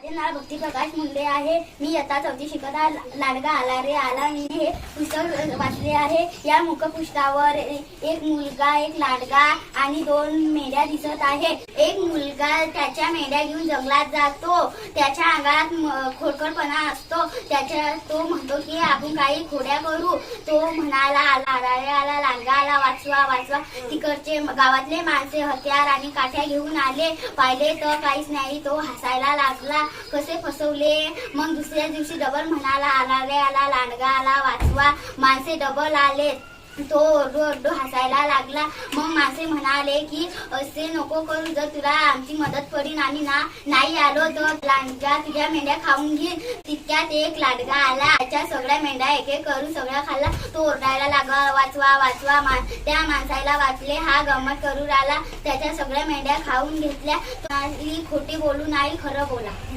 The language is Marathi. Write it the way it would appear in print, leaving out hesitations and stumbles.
माझे नाव भक्ती प्रकाश मुंडे आहे। मी इयत्ता 4वी शिकत आहे। लाडका आला रे आला। मी हे पुस्तक वाचले आहे। या मुखपृष्ठावर एक मुलगा, एक लाडका आणि 2 मेंढ्या दिसत आहे। एक मुलगा त्याच्या मेंढ्या घेऊन जंगलात जातो। त्याच्या अंगात खोडकरपणा असतो। तो म्हणतो की आपण काही खोड्या करू। तो म्हणाला आला रे आला, लाडका आला, वाचवा वाचवा। तिकडचे गावातले माणसे हत्यार आणि काठ्या घेऊन आले। पाहिले तर काहीच नाही। तो हसायला लागला, कसे फसवले। मग दुसऱ्या दिवशी डबल म्हणाला आला रे आला, लांडगा आला, वाचवा। माणसे डबल आले। तो ओरडू हसायला लागला। मग माणसे म्हणाले की असे नको करू, जर तुला आमची मदत पडीन आणि नाही आलो तर लांडगा तुझ्या मेंढ्या खाऊन घे। तितक्यात एक लाडका आला। त्याच्या सगळ्या मेंढ्या एक एक करून सगळ्या खाल्ला। तो ओरडायला लागला वाचवा वाचवा। त्या माणसाला वाचले, हा गंमत करू राहिला। त्याच्या सगळ्या मेंढ्या खाऊन घेतल्या। खोटी बोलू नाही, खरं बोला।